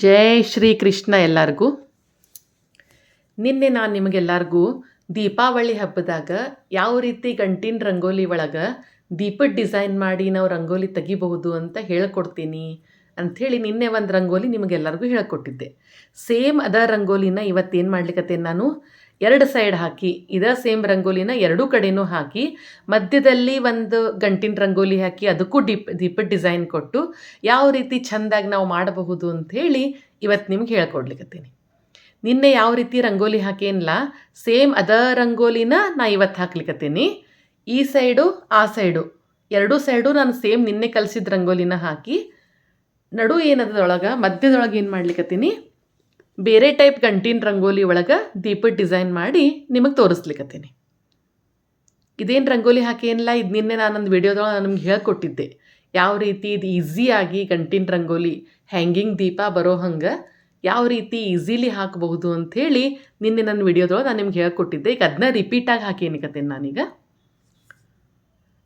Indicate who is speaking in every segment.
Speaker 1: ಜೈ ಶ್ರೀ ಕೃಷ್ಣ ಎಲ್ಲರಿಗೂ. ನಿನ್ನೆ ನಾನು ನಿಮಗೆಲ್ಲರಿಗೂ ದೀಪಾವಳಿ ಹಬ್ಬದಾಗ ಯಾವ ರೀತಿ ಗಂಟಿನ ರಂಗೋಲಿ ಒಳಗೆ ದೀಪದ ಡಿಸೈನ್ ಮಾಡಿ ನಾವು ರಂಗೋಲಿ ತೆಗಿಬಹುದು ಅಂತ ಹೇಳ್ಕೊಡ್ತೀನಿ ಅಂಥೇಳಿ ನಿನ್ನೆ ಒಂದು ರಂಗೋಲಿ ನಿಮಗೆಲ್ಲರಿಗೂ ಹೇಳ್ಕೊಟ್ಟಿದ್ದೆ. ಸೇಮ್ ಅದ ರಂಗೋಲಿನ ಇವತ್ತೇನು ಮಾಡ್ಲಿಕ್ಕತ್ತೇನೆ ನಾನು, ಎರಡು ಸೈಡ್ ಹಾಕಿ ಇದೇ ಸೇಮ್ ರಂಗೋಲಿನ ಎರಡೂ ಕಡೆನೂ ಹಾಕಿ ಮಧ್ಯದಲ್ಲಿ ಒಂದು ಗಂಟಿನ ರಂಗೋಲಿ ಹಾಕಿ ಅದಕ್ಕೂ ದೀಪದ ಡಿಸೈನ್ ಕೊಟ್ಟು ಯಾವ ರೀತಿ ಚೆಂದಾಗಿ ನಾವು ಮಾಡಬಹುದು ಅಂಥೇಳಿ ಇವತ್ತು ನಿಮ್ಗೆ ಹೇಳ್ಕೊಡ್ಲಿಕ್ಕತ್ತೀನಿ. ನಿನ್ನೆ ಯಾವ ರೀತಿ ರಂಗೋಲಿ ಹಾಕೇನಿಲ್ಲ ಸೇಮ್ ಅದ ರಂಗೋಲಿನ ನಾ ಇವತ್ತು ಹಾಕ್ಲಿಕ್ಕತ್ತೀನಿ. ಈ ಸೈಡು ಆ ಸೈಡು ಎರಡೂ ಸೈಡು ನಾನು ಸೇಮ್ ನಿನ್ನೆ ಕಲಿಸಿದ ರಂಗೋಲಿನ ಹಾಕಿ ನಡು ಏನದೊಳಗೆ ಮಧ್ಯದೊಳಗೆ ಏನು ಮಾಡ್ಲಿಕ್ಕತ್ತೀನಿ, ಬೇರೆ ಟೈಪ್ ಗಂಟಿನ ರಂಗೋಲಿ ಒಳಗೆ ದೀಪದ ಡಿಸೈನ್ ಮಾಡಿ ನಿಮಗೆ ತೋರಿಸ್ಲಿಕ್ಕತ್ತೀನಿ. ಇದೇನು ರಂಗೋಲಿ ಹಾಕೇನಿಲ್ಲ, ಇದು ನಿನ್ನೆ ನಾನೊಂದು ವಿಡಿಯೋದೊಳಗೆ ನಿಮ್ಗೆ ಹೇಳ್ಕೊಟ್ಟಿದ್ದೆ ಯಾವ ರೀತಿ ಇದು ಈಸಿಯಾಗಿ ಗಂಟಿನ ರಂಗೋಲಿ ಹ್ಯಾಂಗಿಂಗ್ ದೀಪ ಬರೋ ಹಂಗೆ ಯಾವ ರೀತಿ ಈಸಿಲಿ ಹಾಕಬಹುದು ಅಂಥೇಳಿ ನಿನ್ನೆ ನನ್ನ ವಿಡಿಯೋದೊಳಗೆ ನಾನು ನಿಮ್ಗೆ ಹೇಳ್ಕೊಟ್ಟಿದ್ದೆ. ಈಗ ಅದನ್ನ ರಿಪೀಟಾಗಿ ಹಾಕೇನಿಕತ್ತೇನೆ ನಾನೀಗ.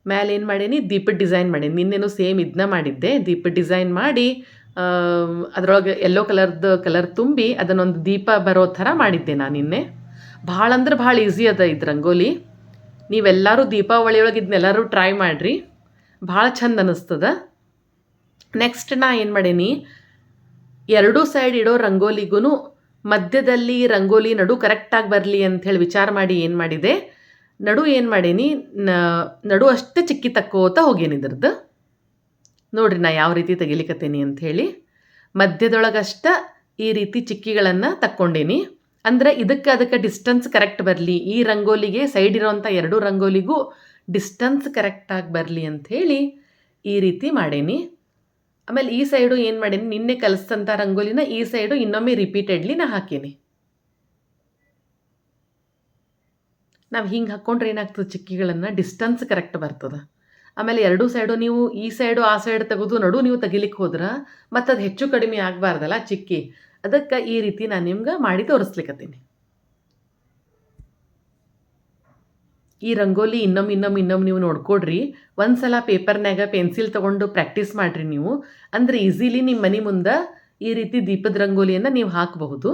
Speaker 1: ಮೇಲೆ ಏನು ಮಾಡೀನಿ, ದೀಪದ ಡಿಸೈನ್ ಮಾಡೀನಿ. ನಿನ್ನೆನೂ ಸೇಮ್ ಇದನ್ನ ಮಾಡಿದ್ದೆ, ದೀಪದ ಡಿಸೈನ್ ಮಾಡಿ ಅದರೊಳಗೆ ಯೆಲ್ಲೋ ಕಲರ್ ತುಂಬಿ ಅದನ್ನೊಂದು ದೀಪ ಬರೋ ಥರ ಮಾಡಿದ್ದೆ ನಾನು ನಿನ್ನೆ. ಭಾಳ ಅಂದ್ರೆ ಭಾಳ ಈಸಿ ಅದ ಇದು ರಂಗೋಲಿ. ನೀವೆಲ್ಲರೂ ದೀಪಾವಳಿ ಒಳಗೆ ಇದನ್ನೆಲ್ಲರೂ ಟ್ರೈ ಮಾಡಿರಿ, ಭಾಳ ಚಂದ ಅನ್ನಿಸ್ತದ. ನೆಕ್ಸ್ಟ್ ನಾ ಏನು ಮಾಡೀನಿ, ಎರಡೂ ಸೈಡ್ ಇಡೋ ರಂಗೋಲಿಗೂ ಮಧ್ಯದಲ್ಲಿ ರಂಗೋಲಿ ನಡು ಕರೆಕ್ಟಾಗಿ ಬರಲಿ ಅಂಥೇಳಿ ವಿಚಾರ ಮಾಡಿ ಏನು ಮಾಡಿದೆ, ನಡು ಏನು ಮಾಡೀನಿ, ನಡು ಅಷ್ಟೇ ಚಿಕ್ಕಿ ತಕ್ಕೋತ ಹೋಗೇನಿ ಇದ್ರದ್ದು. ನೋಡ್ರಿ ನಾ ಯಾವ ರೀತಿ ತೆಗಿಲಿಕ್ಕತ್ತೇನಿ ಅಂಥೇಳಿ. ಮಧ್ಯದೊಳಗಷ್ಟ ಈ ರೀತಿ ಚಿಕ್ಕಿಗಳನ್ನು ತಕ್ಕೊಂಡೇನಿ. ಅಂದರೆ ಅದಕ್ಕೆ ಡಿಸ್ಟೆನ್ಸ್ ಕರೆಕ್ಟ್ ಬರಲಿ, ಈ ರಂಗೋಲಿಗೆ ಸೈಡ್ ಇರೋವಂಥ ಎರಡೂ ರಂಗೋಲಿಗೂ ಡಿಸ್ಟೆನ್ಸ್ ಕರೆಕ್ಟಾಗಿ ಬರಲಿ ಅಂಥೇಳಿ ಈ ರೀತಿ ಮಾಡೇನಿ. ಆಮೇಲೆ ಈ ಸೈಡು ಏನು ಮಾಡೀನಿ, ನಿನ್ನೆ ಕಲಿಸ್ತಂಥ ರಂಗೋಲಿನ ಈ ಸೈಡು ಇನ್ನೊಮ್ಮೆ ರಿಪೀಟೆಡ್ಲಿ ನಾ ಹಾಕೀನಿ. ನಾವು ಹಿಂಗೆ ಹಾಕ್ಕೊಂಡ್ರೆ ಏನಾಗ್ತದೆ, ಚಿಕ್ಕಿಗಳನ್ನು ಡಿಸ್ಟೆನ್ಸ್ ಕರೆಕ್ಟ್ ಬರ್ತದೆ. ಆಮೇಲೆ ಎರಡೂ ಸೈಡು ನೀವು ಈ ಸೈಡು ಆ ಸೈಡ್ ತೆಗೆದು ನಡು ನೀವು ತೆಗಿಲಿಕ್ಕೆ ಹೋದ್ರೆ ಮತ್ತು ಅದು ಹೆಚ್ಚು ಕಡಿಮೆ ಆಗಬಾರ್ದಲ್ಲ ಚಿಕ್ಕಿ, ಅದಕ್ಕೆ ಈ ರೀತಿ ನಾನು ನಿಮ್ಗೆ ಮಾಡಿ ತೋರಿಸ್ಲಿಕ್ಕತ್ತೀನಿ. ಈ ರಂಗೋಲಿ ಇನ್ನೊಮ್ಮೆ ನೀವು ನೋಡ್ಕೊಡ್ರಿ. ಒಂದು ಸಲ ಪೇಪರ್ನಾಗ ಪೆನ್ಸಿಲ್ ತೊಗೊಂಡು ಪ್ರಾಕ್ಟೀಸ್ ಮಾಡಿರಿ ನೀವು, ಅಂದರೆ ಈಸಿಲಿ ನಿಮ್ಮ ಮನೆ ಮುಂದೆ ಈ ರೀತಿ ದೀಪದ ರಂಗೋಲಿಯನ್ನು ನೀವು ಹಾಕಬಹುದು.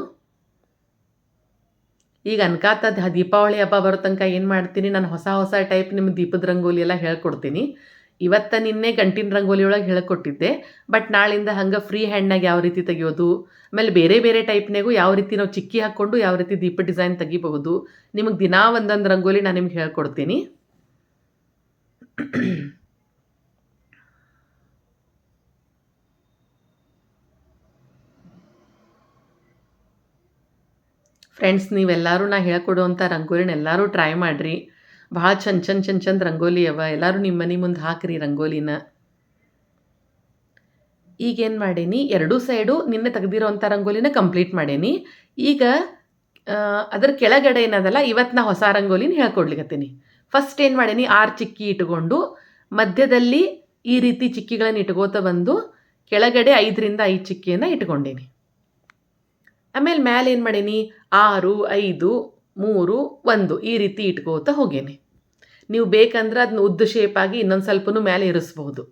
Speaker 1: ಈಗ ಅನ್ಕಾತದ ದೀಪಾವಳಿ ಹಬ್ಬ ಬರೋ ತನಕ ಏನು ಮಾಡ್ತೀನಿ, ನಾನು ಹೊಸ ಟೈಪ್ ನಿಮ್ಮ ದೀಪದ ರಂಗೋಲಿ ಎಲ್ಲ ಹೇಳ್ಕೊಡ್ತೀನಿ. ನಿನ್ನೆ ಗಂಟಿನ ರಂಗೋಲಿ ಒಳಗೆ ಹೇಳ್ಕೊಟ್ಟಿದ್ದೆ, ಬಟ್ ನಾಳಿಂದ ಹಂಗೆ ಫ್ರೀ ಹ್ಯಾಂಡ್ನಾಗ ಯಾವ ರೀತಿ ತೆಗಿಯೋದು, ಆಮೇಲೆ ಬೇರೆ ಟೈಪ್ನಾಗೂ ಯಾವ ರೀತಿ ನಾವು ಚಿಕ್ಕಿ ಹಾಕ್ಕೊಂಡು ಯಾವ ರೀತಿ ದೀಪ ಡಿಸೈನ್ ತೆಗಿಬಹುದು, ನಿಮಗೆ ದಿನಾ ಒಂದೊಂದು ರಂಗೋಲಿ ನಾನು ನಿಮ್ಗೆ ಹೇಳ್ಕೊಡ್ತೀನಿ. ಫ್ರೆಂಡ್ಸ್, ನೀವೆಲ್ಲರೂ ನಾ ಹೇಳ್ಕೊಡುವಂಥ ರಂಗೋಲಿನ ಎಲ್ಲರೂ ಟ್ರೈ ಮಾಡಿರಿ. ಭಾಳ ಚಂದ ರಂಗೋಲಿ ಅವ, ಎಲ್ಲರೂ ನಿಮ್ಮ ಮನೆ ಮುಂದೆ ಹಾಕ್ರಿ ರಂಗೋಲಿನ. ಈಗೇನು ಮಾಡೀನಿ, ಎರಡೂ ಸೈಡು ನಿನ್ನೆ ತೆಗೆದಿರೋವಂಥ ರಂಗೋಲಿನ ಕಂಪ್ಲೀಟ್ ಮಾಡೀನಿ. ಈಗ ಅದರ ಕೆಳಗಡೆ ಏನದಲ್ಲ, ಇವತ್ತು ನಾ ಹೊಸ ರಂಗೋಲಿನ ಹೇಳ್ಕೊಡ್ಲಿಕ್ಕತ್ತೀನಿ. ಫಸ್ಟ್ ಏನು ಮಾಡೀನಿ, 6 ಚಿಕ್ಕಿ ಇಟ್ಕೊಂಡು ಮಧ್ಯದಲ್ಲಿ ಈ ರೀತಿ ಚಿಕ್ಕಿಗಳನ್ನು ಇಟ್ಕೋತ ಬಂದು ಕೆಳಗಡೆ 5ರಿಂದ 5 ಚಿಕ್ಕಿಯನ್ನು ಇಟ್ಕೊಂಡೀನಿ. ಆಮೇಲೆ ಮೇಲೆ ಏನು ಮಾಡೀನಿ, 6, 5, 3, 1 ಈ ರೀತಿ ಇಟ್ಕೋತ ಹೋಗೇನಿ. ನೀವು ಬೇಕಂದ್ರೆ ಅದನ್ನ ಉದ್ದ ಶೇಪಾಗಿ ಇನ್ನೊಂದು ಸ್ವಲ್ಪನೂ ಮೇಲೆ ಇರಿಸ್ಬಹುದು.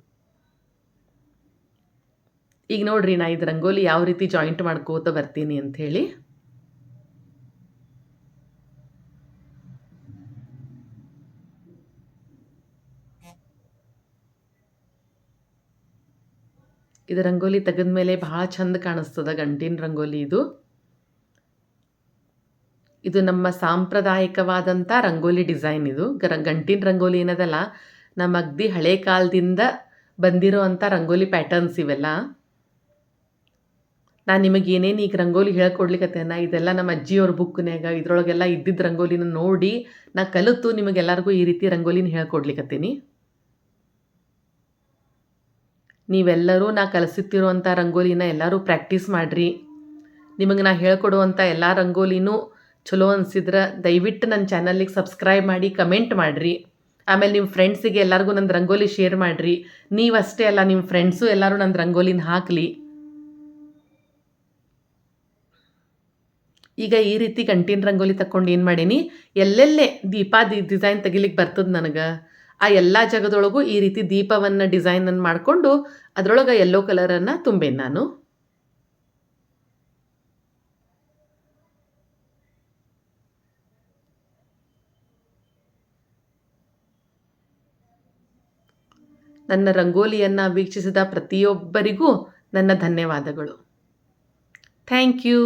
Speaker 1: ಈಗ ನೋಡ್ರಿ ನಾ ಇದು ರಂಗೋಲಿ ಯಾವ ರೀತಿ ಜಾಯಿಂಟ್ ಮಾಡ್ಕೋತ ಬರ್ತೀನಿ ಅಂಥೇಳಿ. ಇದು ರಂಗೋಲಿ ತೆಗೆದ್ಮೇಲೆ ಭಾಳ ಚಂದ ಕಾಣಿಸ್ತದ ಗಂಟಿನ ರಂಗೋಲಿ. ಇದು ನಮ್ಮ ಸಾಂಪ್ರದಾಯಿಕವಾದಂಥ ರಂಗೋಲಿ ಡಿಸೈನ್. ಇದು ಗಂಟಿನ ರಂಗೋಲಿ ಏನದಲ್ಲ, ನಮ್ಮ ಅಗ್ದಿ ಹಳೆ ಕಾಲದಿಂದ ಬಂದಿರೋ ಅಂಥ ರಂಗೋಲಿ ಪ್ಯಾಟರ್ನ್ಸ್ ಇವೆಲ್ಲ. ನಾನು ನಿಮಗೆ ಏನೇನು ಈಗ ರಂಗೋಲಿ ಹೇಳ್ಕೊಡ್ಲಿಕ್ಕತ್ತೇನ, ಇದೆಲ್ಲ ನಮ್ಮ ಅಜ್ಜಿಯವ್ರ ಬುಕ್ನ್ಯಾಗ ಇದ್ರೊಳಗೆಲ್ಲ ಇದ್ದಿದ್ದ ರಂಗೋಲಿನ ನೋಡಿ ನಾ ಕಲಿತು ನಿಮಗೆಲ್ಲರಿಗೂ ಈ ರೀತಿ ರಂಗೋಲಿನ ಹೇಳ್ಕೊಡ್ಲಿಕ್ಕತ್ತೀನಿ. ನೀವೆಲ್ಲರೂ ನಾ ಕಲಿಸುತ್ತಿರುವಂಥ ರಂಗೋಲಿನ ಎಲ್ಲರೂ ಪ್ರಾಕ್ಟೀಸ್ ಮಾಡಿರಿ. ನಿಮಗೆ ನಾ ಹೇಳ್ಕೊಡುವಂಥ ಎಲ್ಲ ರಂಗೋಲಿನೂ ಚಲೋ ಅನಿಸಿದ್ರೆ ದಯವಿಟ್ಟು ನನ್ನ ಚಾನಲ್ಲಿಗೆ ಸಬ್ಸ್ಕ್ರೈಬ್ ಮಾಡಿ ಕಮೆಂಟ್ ಮಾಡಿರಿ. ಆಮೇಲೆ ನಿಮ್ಮ ಫ್ರೆಂಡ್ಸಿಗೆ ಎಲ್ಲರಿಗೂ ನನ್ನ ರಂಗೋಲಿ ಶೇರ್ ಮಾಡಿರಿ. ನೀವಷ್ಟೇ ಅಲ್ಲ, ನಿಮ್ಮ ಫ್ರೆಂಡ್ಸು ಎಲ್ಲರೂ ನನ್ನ ರಂಗೋಲಿನ ಹಾಕಲಿ. ಈಗ ಈ ರೀತಿ ಗಂಟಿನ ರಂಗೋಲಿ ತಕ್ಕೊಂಡು ಏನು ಮಾಡೀನಿ, ಎಲ್ಲೆಲ್ಲೇ ಡಿಸೈನ್ ತೆಗಿಲಿಕ್ಕೆ ಬರ್ತದೆ ನನಗೆ, ಆ ಎಲ್ಲ ಜಾಗದೊಳಗೂ ಈ ರೀತಿ ದೀಪವನ್ನು ಡಿಸೈನನ್ನು ಮಾಡಿಕೊಂಡು ಅದರೊಳಗೆ ಯೆಲ್ಲೋ ಕಲರನ್ನು ತುಂಬೇನಿ ನಾನು. ನನ್ನ ರಂಗೋಲಿಯನ್ನು ವೀಕ್ಷಿಸಿದ ಪ್ರತಿಯೊಬ್ಬರಿಗೂ ನನ್ನ ಧನ್ಯವಾದಗಳು. Thank you.